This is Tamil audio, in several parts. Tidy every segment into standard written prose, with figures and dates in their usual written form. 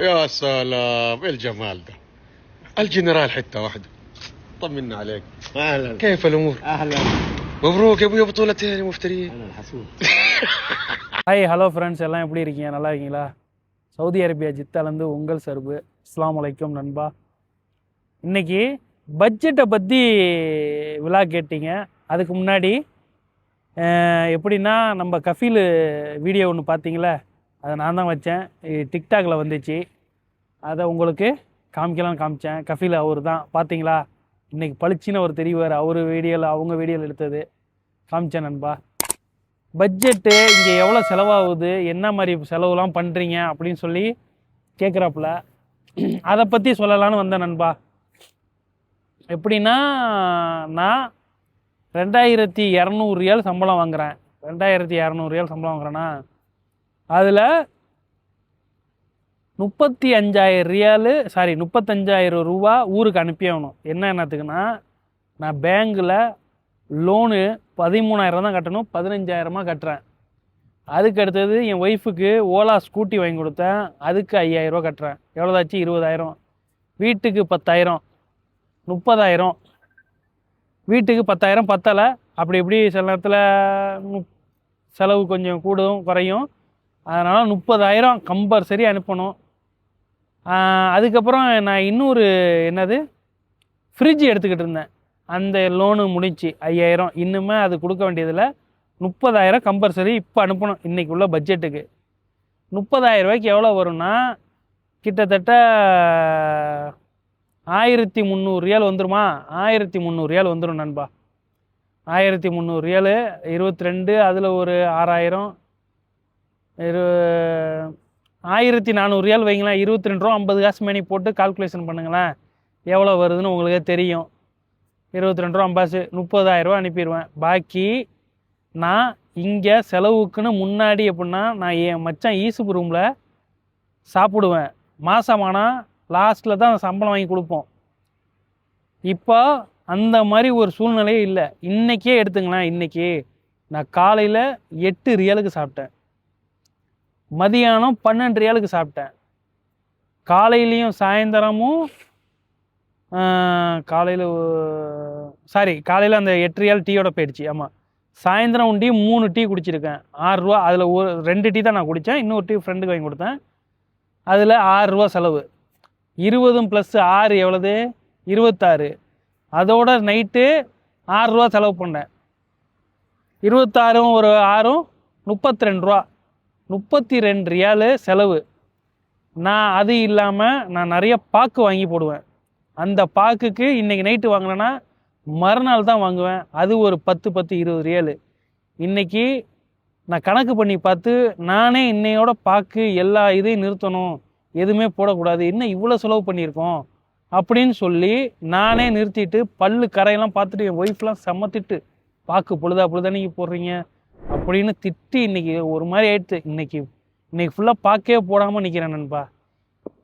يا سلام ايه الجمال ده. الجنرال حته واحده. طمنا عليك. اهلا. كيف الامور؟ اهلا. مبروك يا ابويا بطولتين يا مفترين. انا الحسود. ஹாய் ஹலோ ஃப்ரெண்ட்ஸ், எல்லாம் எப்படி இருக்கீங்க? நல்லா இருக்கீங்களா? சவுதி அரேபியா ஜித்தாலேருந்து உங்கள் சர்பு. அஸ்ஸலாமு அலைக்கும் நண்பா. இன்றைக்கி பட்ஜெட்டை பற்றி விழா கேட்டீங்க. அதுக்கு முன்னாடி எப்படின்னா, நம்ம கஃபீல் வீடியோ ஒன்று பார்த்தீங்களே, அதை நான் தான் வச்சேன். டிக்டாகில் வந்துச்சு. அதை உங்களுக்கு காமிக்கலாம்னு காமிச்சேன். கஃபீல் அவர் தான், பார்த்தீங்களா? இன்றைக்கி பளிச்சின்னு அவர் தெரிவார். அவர் வீடியோவில், அவங்க வீடியோவில் எடுத்தது காமிச்சேன் நண்பா. பட்ஜெட்டு இங்கே எவ்வளோ செலவாகுது, என்ன மாதிரி செலவுலாம் பண்ணுறீங்க அப்படின்னு சொல்லி கேட்குறாப்புல. அதை பற்றி சொல்லலான்னு வந்தேன் நண்பா. எப்படின்னா, நான் 2200 ரியால் சம்பளம் வாங்குகிறேன். 2200 ரியால் சம்பளம் வாங்குறேன்னா, அதில் 35,000 ரூபா ஊருக்கு அனுப்பி ஆகணும். என்னத்துக்குன்னா, நான் பேங்கில் லோனு 13,000 தான் கட்டணும், 15,000 கட்டுறேன். அதுக்கு அடுத்தது என் ஒய்ஃபுக்கு ஓலா ஸ்கூட்டி வாங்கி கொடுத்தேன், அதுக்கு 5,000 ரூபா கட்டுறேன். எவ்வளோதாச்சு? 20,000. வீட்டுக்கு 10,000, 30,000. வீட்டுக்கு 10,000 பத்தலை. அப்படி இப்படி சில நேரத்தில் செலவு கொஞ்சம் கூடும் குறையும். அதனால் 30,000 கம்பல்சரி அனுப்பணும். அதுக்கப்புறம் நான் இன்னொரு ஃப்ரிட்ஜ் எடுத்துக்கிட்டு இருந்தேன். அந்த லோனு முடிச்சு 5,000. இன்னுமே அது கொடுக்க வேண்டியதில் 30,000 கம்பல்சரி இப்போ அனுப்பணும். இன்றைக்கி உள்ள பட்ஜெட்டுக்கு 30,000 ரூபாய்க்கு எவ்வளோ வரும்னா, கிட்டத்தட்ட 1,300 ரியால் வந்துருமா? 1,300 ரியால் வந்துடும் நண்பா. 1,300 ரியால் 22, அதில் ஒரு 6,000, 1,400 ரியால் வைங்களேன். 22 ரூபா 50 காசு மேனி போட்டு கால்குலேஷன் பண்ணுங்களேன், எவ்வளோ வருதுன்னு உங்களுக்கே தெரியும். 22 ரூபா 50, 30,000 ரூபா அனுப்பிடுவேன். பாக்கி நான் இங்கே செலவுக்குன்னு முன்னாடி எப்படின்னா, நான் என் மச்சான் ஈசுப்பு ரூமில் சாப்பிடுவேன். மாதமானால் லாஸ்ட்டில் தான் சம்பளம் வாங்கி கொடுப்போம். இப்போ அந்த மாதிரி ஒரு சூழ்நிலையே இல்லை. இன்றைக்கே எடுத்துங்களேன். இன்றைக்கி நான் காலையில் 8 ரியாலுக்கு சாப்பிட்டேன், மதியானம் 12 ரியாலுக்கு சாப்பிட்டேன். காலையிலையும் சாயந்தரமும் காலையில் அந்த 8 ரியால் டீயோட போயிடுச்சு. ஆமாம், சாயந்தரம் உண்டி 3 டீ குடிச்சிருக்கேன். 6 ரூபா. அதில் 2 டீ தான் நான் குடித்தேன், இன்னொரு டீ ஃப்ரெண்டுக்கு வாங்கி கொடுத்தேன். அதில் 6 ரூபா செலவு. 20 + 6 எவ்வளவு? 26. அதோட நைட்டு 6 ரூபா செலவு பண்ணேன். 26 ஒரு 6 32 ரூபா. 32 ரியாலு செலவு. நான் அது இல்லாமல் நான் நிறைய பாக்கு வாங்கி போடுவேன். அந்த பாக்குக்கு இன்றைக்கி நைட்டு வாங்கினேன்னா மறுநாள் தான் வாங்குவேன். அது ஒரு 10, 20 ரியாலு. இன்றைக்கி நான் கணக்கு பண்ணி பார்த்து, நானே இன்னையோட பாக்கு எல்லா இதையும் நிறுத்தணும், எதுவுமே போடக்கூடாது, இன்னும் இவ்வளோ செலவு பண்ணியிருக்கோம் அப்படின்னு சொல்லி நானே நிறுத்திட்டு, பல்லு கரையெல்லாம் பார்த்துட்டு என் ஒய்ஃப்லாம் செம்மத்திட்டு, பாக்கு பொழுதா நீங்கள் போடுறீங்க அப்படின்னு திட்டி இன்றைக்கி ஒரு மாதிரி ஆயிடுச்சு. இன்றைக்கி ஃபுல்லாக பாக்கே போடாமல் நிற்கிறேன் நண்பா.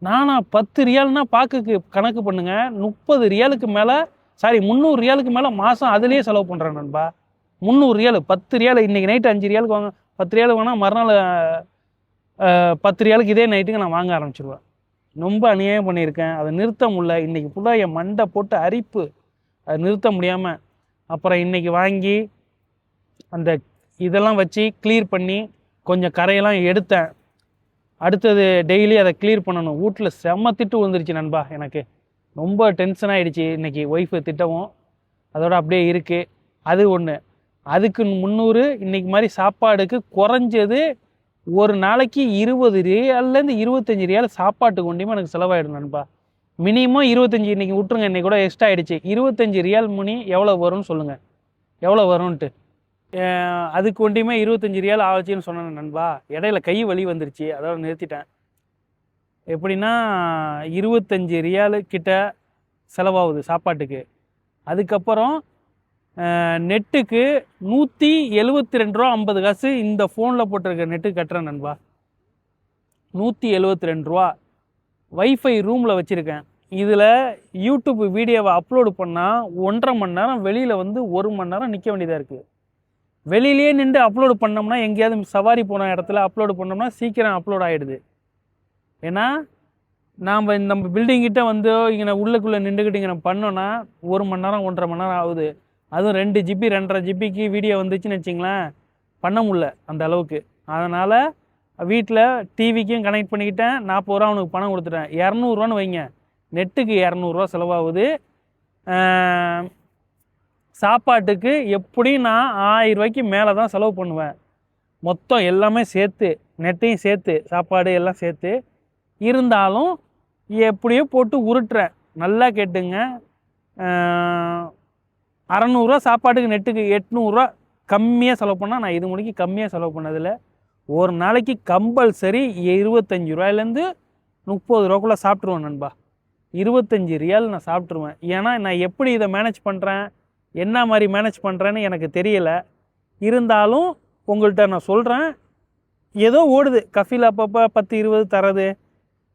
நானா 10 ரியால்னா பாக்குக்கு கணக்கு பண்ணுங்க, 30 ரியாலுக்கு மேலே 300 ரியாலுக்கு மேலே மாதம் அதுலேயே செலவு பண்ணுறேன் நண்பா. 300 ரியால், 10 ரியால். இன்றைக்கி நைட்டு 5 ரியாலுக்கு வாங்க, 10 ரியாலுக்கு வாங்கினா மறுநாள் 10 ரியாலுக்கு இதே நைட்டுக்கு நான் வாங்க ஆரம்பிச்சிடுவேன். ரொம்ப அநியாயம் பண்ணியிருக்கேன். அதை நிறுத்த முடியல. இன்றைக்கி ஃபுல்லாக என் மண்டை போட்டு அரிப்பு, அதை நிறுத்த முடியாமல் அப்புறம் இன்றைக்கி வாங்கி அந்த இதெல்லாம் வச்சு கிளியர் பண்ணி கொஞ்சம் கரையெல்லாம் எடுத்தேன். அடுத்தது டெய்லி அதை கிளியர் பண்ணணும். வீட்டில் செம்ம திட்டு விழுந்துருச்சு நண்பா. எனக்கு ரொம்ப டென்ஷன் ஆகிடுச்சு. இன்றைக்கி ஒய்ஃபு திட்டவும் அதோட அப்படியே இருக்குது. அது ஒன்று. அதுக்கு 300 இன்றைக்கி மாதிரி சாப்பாடுக்கு குறைஞ்சது ஒரு நாளைக்கு 20 ரியால்லேருந்து 25 ரியால் சாப்பாட்டுக்கு கொண்டியுமே எனக்கு செலவாயிடும் நண்பா. மினிமம் 25. இன்றைக்கி விட்டுருங்க, இன்றைக்கி கூட எக்ஸ்ட்ரா ஆகிடுச்சு. 25 ரியால் மணி எவ்வளோ வரும்னு சொல்லுங்கள், எவ்வளோ வரும்ன்ட்டு. அதுக்கு ஒண்டியுமே 25 ரியால் ஆச்சுன்னு சொன்னேன் நண்பா. இடையில கை வலி வந்துருச்சு, அதோட நிறுத்திட்டேன். எப்படின்னா 25 ரியாலு கிட்ட செலவாகுது சாப்பாட்டுக்கு. அதுக்கப்புறம் நெட்டுக்கு 172 ரூபா 50 காசு இந்த ஃபோனில் போட்டிருக்க நெட்டுக்கு கட்டுறேன் நண்பா. 172 ரூபா. வைஃபை ரூமில் வச்சுருக்கேன். இதில் யூடியூப் வீடியோவை அப்லோடு பண்ணால் 1.5 மணி நேரம், வெளியில் 1 மணி நேரம் நிற்க வேண்டியதாக இருக்குது. வெளியிலே நின்று அப்லோடு பண்ணோம்னா, எங்கேயாவது சவாரி போன இடத்துல அப்லோடு பண்ணோம்னா சீக்கிரம் அப்லோட் ஆகிடுது. ஏன்னா நாம் நம்ம பில்டிங்கிட்ட வந்து இங்கே உள்ளுக்குள்ளே நின்றுக்கிட்டு இங்கே நம்ம பண்ணோன்னா 1 மணி நேரம் 1.5 மணி நேரம் ஆகுது. அதுவும் 2 ஜிபி 2.5 ஜிபிக்கு வீடியோ வந்துச்சுன்னு வச்சிங்களேன், பண்ண முடியல அந்த அளவுக்கு. அதனால் வீட்டில் டிவிக்கும் கனெக்ட் பண்ணிக்கிட்டேன். 40 ரூபா அவனுக்கு பணம் கொடுத்துட்டேன். 200 வைங்க, நெட்டுக்கு 200 செலவாகுது. சாப்பாட்டுக்கு எப்படியும் நான் 1000 ரூபாய்க்கு மேலே தான் செலவு பண்ணுவேன். மொத்தம் எல்லாமே சேர்த்து, நெட்டையும் சேர்த்து, சாப்பாடு எல்லாம் சேர்த்து. இருந்தாலும் எப்படியோ போட்டு உருட்டுறேன். நல்லா கேட்டுங்க, 600 சாப்பாட்டுக்கு, நெட்டுக்கு 800 கம்மியாக செலவு பண்ணால். நான் இது முடிக்கு கம்மியாக செலவு பண்ணதில்லை. ஒரு நாளைக்கு கம்பல்சரி 25 ரூபாயிலேருந்து 30 ரூபாக்குள்ளே சாப்பிட்ருவேன் நண்பா. 25 ரியால் நான் சாப்பிட்ருவேன். ஏன்னா நான் எப்படி இதை மேனேஜ் பண்ணுறேன், என்ன மாதிரி மேனேஜ் பண்ணுறேன்னு எனக்கு தெரியலை. இருந்தாலும் உங்கள்கிட்ட நான் சொல்கிறேன். ஏதோ ஓடுது. கஃபில் அப்பப்போ 10-20 தரது,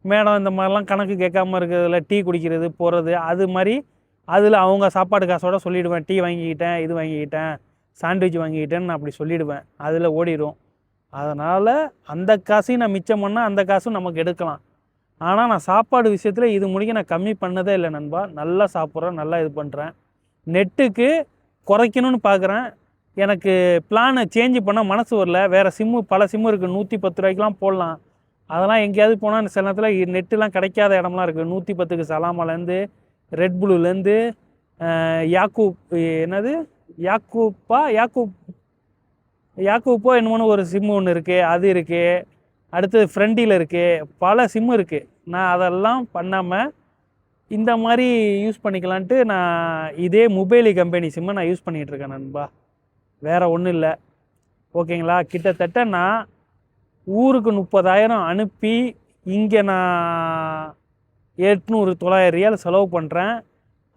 மேடம் இந்த மாதிரிலாம் கணக்கு கேட்காம இருக்கிறதுல, டீ குடிக்கிறது போகிறது, அது மாதிரி அதில் அவங்க சாப்பாடு காசோட சொல்லிவிடுவேன். டீ வாங்கிக்கிட்டேன், இது வாங்கிக்கிட்டேன், சாண்ட்விச் வாங்கிக்கிட்டேன்னு நான் அப்படி சொல்லிவிடுவேன். அதில் ஓடிடும். அதனால் அந்த காசையும் நான் மிச்சம் பண்ணால் அந்த காசும் நமக்கு எடுக்கலாம். ஆனால் நான் சாப்பாடு விஷயத்தில் இது முடிக்க நான் கம்மி பண்ணதே இல்லை நண்பா. நல்லா சாப்பிட்றேன், நல்லா இது பண்ணுறேன். நெட்டுக்கு குறைக்கணும்னு பார்க்குறேன். எனக்கு பிளானை சேஞ்சு பண்ண மனசு வரல. வேறு சிம்மு, பல சிம்மு இருக்குது. 110 ரூபாய்க்குலாம் போடலாம். அதெல்லாம் எங்கேயாவது போனால் சில நேரத்தில் நெட்டுலாம் கிடைக்காத இடம்லாம் இருக்குது. 110க்கு சலாமாலேருந்து, ரெட் ப்ளூலேருந்து, யாக்கூப்போ என்னமோன்னு ஒரு சிம்மு ஒன்று இருக்குது, அது இருக்குது. அடுத்தது ஃப்ரெண்டில் இருக்குது. பல சிம்மு இருக்குது. நான் அதெல்லாம் பண்ணாமல் இந்த மாதிரி யூஸ் பண்ணிக்கலான்ட்டு நான் இதே மொபைல் கம்பெனி சிம்மை நான் யூஸ் பண்ணிகிட்ருக்கேன் நண்பா. வேறு ஒன்றும் இல்லை. ஓகேங்களா? கிட்டத்தட்ட நான் ஊருக்கு 30,000 அனுப்பி இங்கே நான் 800-900 ரியால் செலவு பண்ணுறேன்.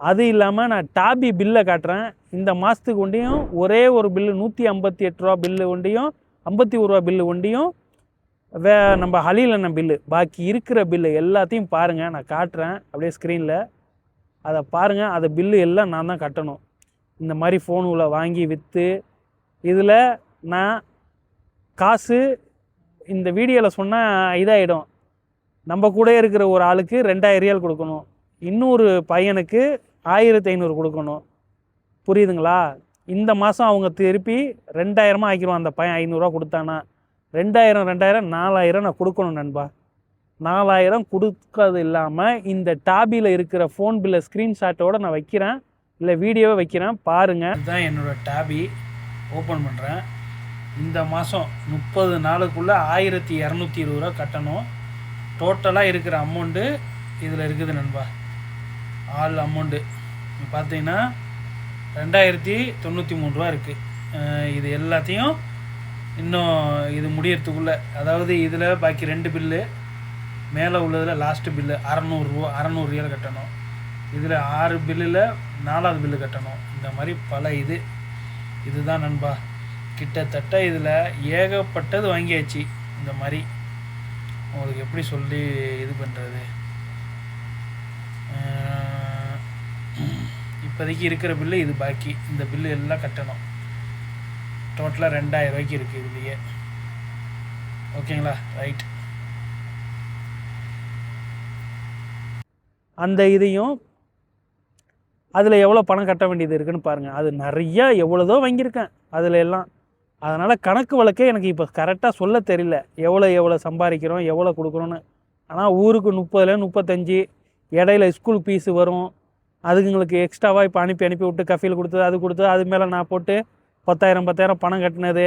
அது இல்லாமல் நான் டாபி பில்லை காட்டுறேன். இந்த மாதத்துக்கு ஒண்டியும் ஒரே ஒரு பில்லு 158 ரூபா பில்லு ஒண்டியும், 51 ரூபா பில்லு ஒண்டியும் நம்ம ஹலீல் பில்லு. பாக்கி இருக்கிற பில்லு எல்லாத்தையும் பாருங்கள், நான் காட்டுறேன் அப்படியே ஸ்க்ரீனில். அதை பாருங்கள். அதை பில்லு எல்லாம் நான் தான் கட்டணும். இந்த மாதிரி ஃபோனுல வாங்கி விற்று இதில் நான் காசு இந்த வீடியோவில் சொன்னால் இதாகிடும். நம்ம கூட இருக்கிற ஒரு ஆளுக்கு 2000 ரியால் கொடுக்கணும், இன்னொரு பையனுக்கு 1500 கொடுக்கணும். புரியுதுங்களா? இந்த மாதம் அவங்க திருப்பி 2000 ஆக்கிடுவோம். அந்த பையன் 500 ரூபா கொடுத்தானா 2000 4000 நான் கொடுக்கணும் நண்பா. 4000 கொடுக்கறது இல்லாமல் இந்த டாபியில் இருக்கிற ஃபோன் பில்லை ஸ்க்ரீன்ஷாட்டோடு நான் வைக்கிறேன், இல்லை வீடியோவை வைக்கிறேன், பாருங்கள். இதுதான் என்னோடய டாபி. ஓப்பன் பண்ணுறேன். இந்த மாதம் 30 நாளுக்குள்ளே 1220 ரூபா கட்டணும். டோட்டலாக இருக்கிற அமௌண்ட்டு இதில் இருக்குது நண்பா. ஆல் அமௌண்ட்டு பார்த்தீங்கன்னா 2093 ரூபா இருக்குது. இது எல்லாத்தையும் இன்னும் இது முடியறதுக்குள்ளே, அதாவது இதில் பாக்கி 2 பில்லு, மேலே உள்ளதில் லாஸ்ட்டு பில்லு 600 ரியால் கட்டணும். இதில் 6 பில்லில் 4வது பில்லு கட்டணும். இந்த மாதிரி பல இதுதான் நண்பா. கிட்டத்தட்ட இதில் ஏகப்பட்டது வாங்கியாச்சு. இந்த மாதிரி உங்களுக்கு எப்படி சொல்லி இது பண்ணுறது. இப்போதைக்கு இருக்கிற பில்லு இது. பாக்கி இந்த பில்லு எல்லாம் கட்டணும். டோட்டலாக 2000 ரூபாய்க்கு இருக்குது இதுலையே. ஓகேங்களா? ரைட். அந்த இதையும் அதில் எவ்வளோ பணம் கட்ட வேண்டியது இருக்குதுன்னு பாருங்கள். அது நிறையா எவ்வளோதோ வாங்கியிருக்கேன் அதில் எல்லாம். அதனால் கணக்கு வழக்கே எனக்கு இப்போ கரெக்டாக சொல்ல தெரியல, எவ்வளோ சம்பாதிக்கிறோம், எவ்வளோ கொடுக்குறோன்னு. ஆனால் ஊருக்கு 30-35, இடையில ஸ்கூல் ஃபீஸு வரும், அதுங்களுக்கு எக்ஸ்ட்ராவாக இப்போ அனுப்பி விட்டு கஃபீல் கொடுத்தது, அது கொடுத்தது, அது மேலே நான் போட்டு 10,000 பணம் கட்டினது,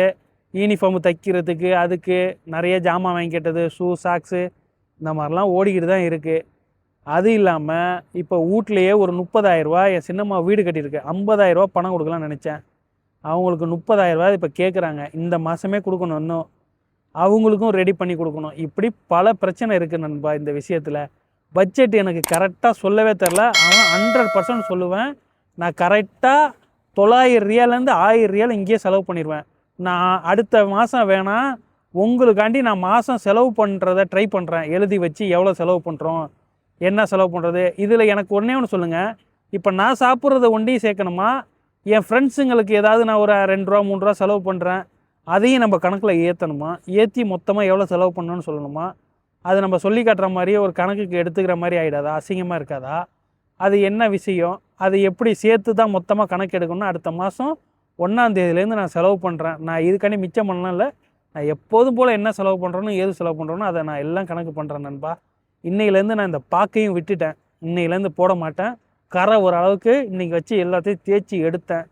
யூனிஃபார்மு தைக்கிறதுக்கு, அதுக்கு நிறைய ஜாமான் வாங்கி கேட்டது, ஷூ, சாக்ஸு, இந்த மாதிரிலாம் ஓடிக்கிட்டு தான் இருக்குது. அது இல்லாமல் இப்போ வீட்லையே ஒரு 30,000 ரூபா, என் சின்னம்மா வீடு கட்டியிருக்கேன், 50,000 ரூபா பணம் கொடுக்கலான்னு நினச்சேன். அவங்களுக்கு 30,000 ரூபா இப்போ கேட்குறாங்க. இந்த மாதமே கொடுக்கணும், இன்னும் அவங்களுக்கும் ரெடி பண்ணி கொடுக்கணும். இப்படி பல பிரச்சனை இருக்குது நண்பா இந்த விஷயத்தில். பட்ஜெட் எனக்கு கரெக்டாக சொல்லவே தெரில. ஆனால் 100% சொல்லுவேன், நான் கரெக்டாக 900 ரியாலேருந்து 1000 ரியால் இங்கேயே செலவு பண்ணிடுவேன். நான் அடுத்த மாதம் வேணால் உங்களுக்காண்டி நான் மாதம் செலவு பண்ணுறதை ட்ரை பண்ணுறேன். எழுதி வச்சு எவ்வளோ செலவு பண்ணுறோம், என்ன செலவு பண்ணுறது. இதில் எனக்கு ஒன்று சொல்லுங்கள், இப்போ நான் சாப்பிட்றத ஒண்டியும் சேர்க்கணுமா, என் ஃப்ரெண்ட்ஸுங்களுக்கு ஏதாவது நான் ஒரு 2 ரூபா 3 ரூபா செலவு பண்ணுறேன், அதையும் நம்ம கணக்கில் ஏற்றணுமா, ஏற்றி மொத்தமாக எவ்வளோ செலவு பண்ணணும்னு சொல்லணுமா, அது நம்ம சொல்லி காட்டுற மாதிரியே ஒரு கணக்குக்கு எடுத்துக்கிற மாதிரி ஆகிடாதா? அசிங்கமாக இருக்காதா? அது என்ன விஷயம், அது எப்படி சேர்த்து தான் மொத்தமாக கணக்கு எடுக்கணும்னு அடுத்த மாதம் 1ஆம் தேதியிலேருந்து நான் செலவு பண்ணுறேன். நான் இதுக்காண்டி மிச்சம் பண்ணலாம் இல்லை, நான் எப்போதும் போல் என்ன செலவு பண்ணுறேனோ ஏது செலவு பண்ணுறேனோ அதை நான் எல்லாம் கணக்கு பண்ணுறேன் நண்பா. இன்னையிலேருந்து நான் இந்த பாக்கையும் விட்டுட்டேன். இன்னையிலேருந்து போட மாட்டேன். கரை ஓரளவுக்கு இன்றைக்கி வச்சு எல்லாத்தையும் தேய்ச்சி எடுத்தேன்.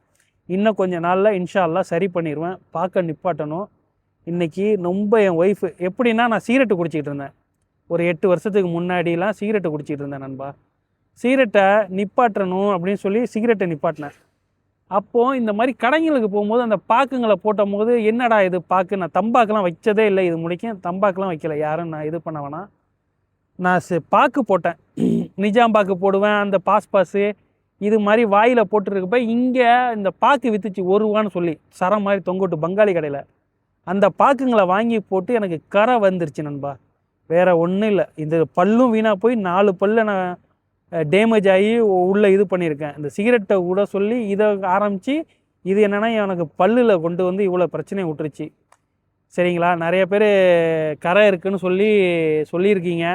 இன்னும் கொஞ்சம் நாளில் இன்ஷா அல்லாஹ் சரி பண்ணிடுவேன். பார்க்க நிப்பாட்டணும். இன்றைக்கி ரொம்ப என் ஒய்ஃபு எப்படின்னா, நான் சிகரெட்டு குடிச்சிக்கிட்டு இருந்தேன். ஒரு 8 வருஷத்துக்கு முன்னாடிலாம் சிகரெட்டு குடிச்சிக்கிட்டு இருந்தேன் நண்பா. சிகரெட்டை நிப்பாட்டணும் அப்படின்னு சொல்லி சிகரெட்டை நிப்பாட்டினேன். அப்போது இந்த மாதிரி கடைங்களுக்கு போகும்போது அந்த பாக்குங்களை போட்டும் போது, என்னடா இது பாக்கு, நான் தம்பாக்கெலாம் வச்சதே இல்லை, இது முடிக்கும் தம்பாக்கெலாம் வைக்கல, யாரும் நான் இது பண்ண வேணாம். நான் பாக்கு போட்டேன், நிஜாம் பாக்கு போடுவேன், அந்த பாஸு இது மாதிரி வாயில் போட்டுருக்கப்ப இங்கே இந்த பாக்கு விற்றுச்சு 1 ரூபான்னு சொல்லி சரம் மாதிரி தொங்கிட்டு பங்காளி கடையில். அந்த பாக்குங்களை வாங்கி போட்டு எனக்கு கரை வந்துருச்சு நண்பா. வேறு ஒன்றும் இல்லை, இந்த பல்லும் வீணாக போய் 4 பல்ல நான் டேமேஜ் ஆகி உள்ளே இது பண்ணியிருக்கேன். இந்த சிகரெட்டை விட சொல்லி இதை ஆரம்பித்து இது என்னென்னா எனக்கு பல்லில் கொண்டு வந்து இவ்வளோ பிரச்சனையை விட்டுருச்சு. சரிங்களா? நிறைய பேர் கரை இருக்குதுன்னு சொல்லியிருக்கீங்க.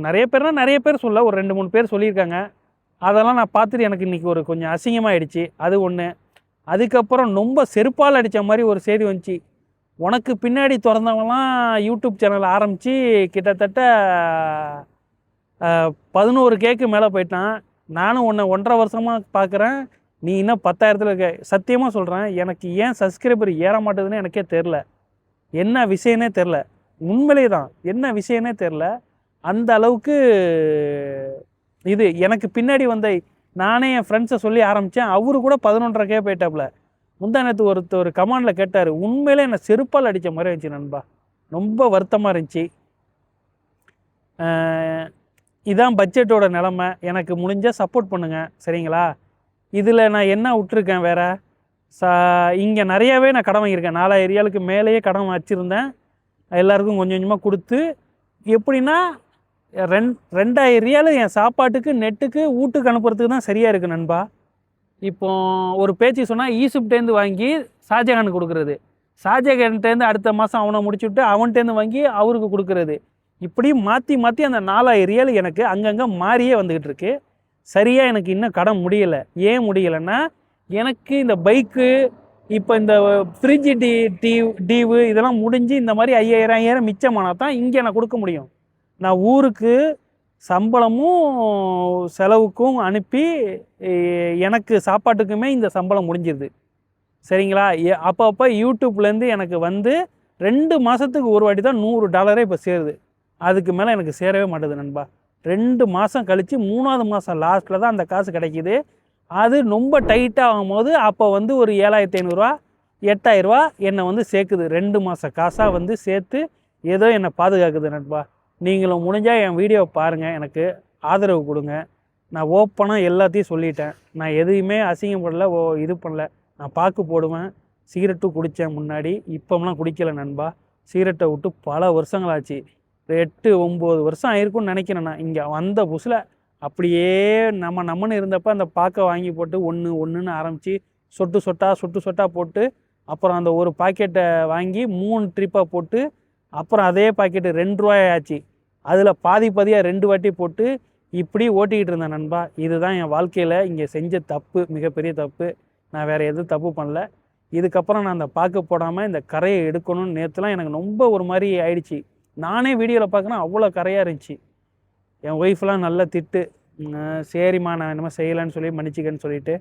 நிறைய பேர்னால் நிறைய பேர் சொல்ல, ஒரு 2-3 பேர் சொல்லியிருக்காங்க. அதெல்லாம் நான் பார்த்துட்டு எனக்கு இன்றைக்கி ஒரு கொஞ்சம் அசிங்கமாகிடுச்சு. அது ஒன்று. அதுக்கப்புறம் ரொம்ப செருப்பால் அடித்த மாதிரி ஒரு செய்தி வந்துச்சு. உனக்கு பின்னாடி திறந்தவங்களாம் யூடியூப் சேனல் ஆரம்பித்து கிட்டத்தட்ட 11Kக்கு மேலே போயிட்டான். நானும் உன்னை 1.5 வருஷமாக பார்க்குறேன், நீ இன்னும் 10,000 இருக்க. சத்தியமாக சொல்கிறேன், எனக்கு ஏன் சப்ஸ்கிரைபர் ஏற மாட்டேதுன்னு எனக்கே தெரில. என்ன விஷயனே தெரில. உண்மையிலே தான் என்ன விஷயனே தெரில. அந்த அளவுக்கு இது எனக்கு பின்னாடி வந்த நானே என் ஃப்ரெண்ட்ஸை சொல்லி ஆரம்பித்தேன். அவரு கூட 11.5K போயிட்டாப்புல. முந்தா நேற்று ஒரு கமெண்டில் கேட்டார், உண்மையிலே என்னை செருப்பால் அடித்த மாதிரி இருந்துச்சு நண்பா. ரொம்ப வருத்தமாக இருந்துச்சு. இதான் பட்ஜெட்டோட நிலமை. எனக்கு முடிஞ்சால் சப்போர்ட் பண்ணுங்கள், சரிங்களா? இதில் நான் என்ன விட்டுருக்கேன் வேறு, இங்கே நிறையாவே நான் கடன் வாங்கியிருக்கேன். 4000 ரியாலுக்கு மேலேயே கடன் வச்சுருந்தேன். எல்லாருக்கும் கொஞ்சம் கொஞ்சமாக கொடுத்து, எப்படின்னா 2000 ரியாலு என் சாப்பாட்டுக்கு நெட்டுக்கு வீட்டுக்கு அனுப்புறதுக்கு தான் சரியாக இருக்குது நண்பா. இப்போ ஒரு பேச்சு சொன்னால், ஈசிப்டேருந்து வாங்கி ஷாஜகானுக்கு கொடுக்குறது, ஷாஜகான்ட்டேருந்து அடுத்த மாதம் அவனை முடிச்சுவிட்டு அவன்கிட்டேருந்து வாங்கி அவருக்கு கொடுக்குறது, இப்படி மாற்றி மாற்றி அந்த 4000 ரியால் எனக்கு அங்கங்கே மாறியே வந்துக்கிட்டு இருக்கு. சரியாக எனக்கு இன்னும் கடன் முடியலை. ஏன் முடியலைன்னா, எனக்கு இந்த பைக்கு, இப்போ இந்த ஃப்ரிட்ஜு டீவு இதெல்லாம் முடிஞ்சு இந்த மாதிரி 5000 மிச்சமானால் தான் இங்கே நான் கொடுக்க முடியும். நான் ஊருக்கு சம்பளமும் செலவுக்கும் அனுப்பி எனக்கு சாப்பாட்டுக்குமே இந்த சம்பளம் முடிஞ்சிருது, சரிங்களா? அப்பப்போ யூடியூப்லேருந்து எனக்கு வந்து 2 மாதத்துக்கு ஒரு வாட்டி தான் $100 இப்போ சேருது. அதுக்கு மேலே எனக்கு சேரவே மாட்டேது நண்பா. 2 மாதம் கழித்து 3ஆவது மாதம் லாஸ்ட்டில் தான் அந்த காசு கிடைக்கிது. அது ரொம்ப டைட்டாக ஆகும்போது அப்போ வந்து ஒரு 7500 8000 என்னை வந்து சேர்க்குது. 2 மாத காசாக வந்து சேர்த்து ஏதோ என்னை பாதுகாக்குது நண்பா. நீங்களும் முடிஞ்சால் என் வீடியோவை பாருங்கள், எனக்கு ஆதரவு கொடுங்க. நான் ஓப்பனாக எல்லாத்தையும் சொல்லிட்டேன். நான் எதையுமே அசிங்கப்படல, இது பண்ணல. நான் பாக்கு போடுவேன், சிகரெட்டும் குடித்தேன் முன்னாடி, இப்போம்லாம் குடிக்கலை நண்பா. சிகரெட்டை விட்டு பல வருஷங்களாச்சு. 8-9 வருஷம் ஆயிருக்கும்னு நினைக்கிறேன். நான் இங்கே வந்த புதுசில் அப்படியே நம்மன்னு இருந்தப்போ அந்த பாக்கை வாங்கி போட்டு ஒன்றுன்னு ஆரம்பித்து சொட்டு சொட்டாக போட்டு, அப்புறம் அந்த ஒரு பாக்கெட்டை வாங்கி 3 ட்ரிப்பாக போட்டு, அப்புறம் அதே பாக்கெட்டு $2 ஆச்சு. அதில் பாதியாக 2 வாட்டி போட்டு இப்படி ஓட்டிக்கிட்டு இருந்தேன் நண்பா. இதுதான் என் வாழ்க்கையில் இங்கே செஞ்ச தப்பு, மிகப்பெரிய தப்பு. நான் வேறு எதுவும் தப்பு பண்ணல. இதுக்கப்புறம் நான் அந்த பாக்கு போடாமல் இந்த கரையை எடுக்கணும்னு நேற்றுலாம் எனக்கு ரொம்ப ஒரு மாதிரி ஆயிடுச்சு. நானே வீடியோவில் பார்க்குறேன், அவ்வளோ கரையாக இருந்துச்சு. என் ஒய்ஃப்லாம் நல்லா திட்டு, சரிம்மா நான் என்னமோ செய்யலைன்னு சொல்லி மன்னிச்சிக்கன்னு சொல்லிவிட்டு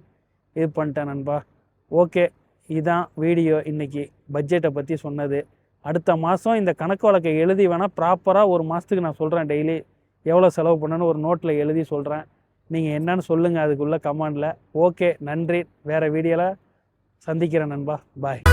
இது பண்ணிட்டேன் நண்பா. ஓகே, இதுதான் வீடியோ இன்றைக்கி பட்ஜெட்டை பற்றி சொன்னது. அடுத்த மாதம் இந்த கணக்கு வழக்கை எழுதி வேணால் ப்ராப்பராக ஒரு மாதத்துக்கு நான் சொல்கிறேன், டெய்லி எவ்வளோ செலவு பண்ணணுன்னு ஒரு நோட்டில் எழுதி சொல்கிறேன். நீங்கள் என்னன்னு சொல்லுங்கள் அதுக்குள்ளே கமெண்டில். ஓகே, நன்றி. வேறு வீடியோவில் சந்திக்கிறேன் நண்பா. பாய்.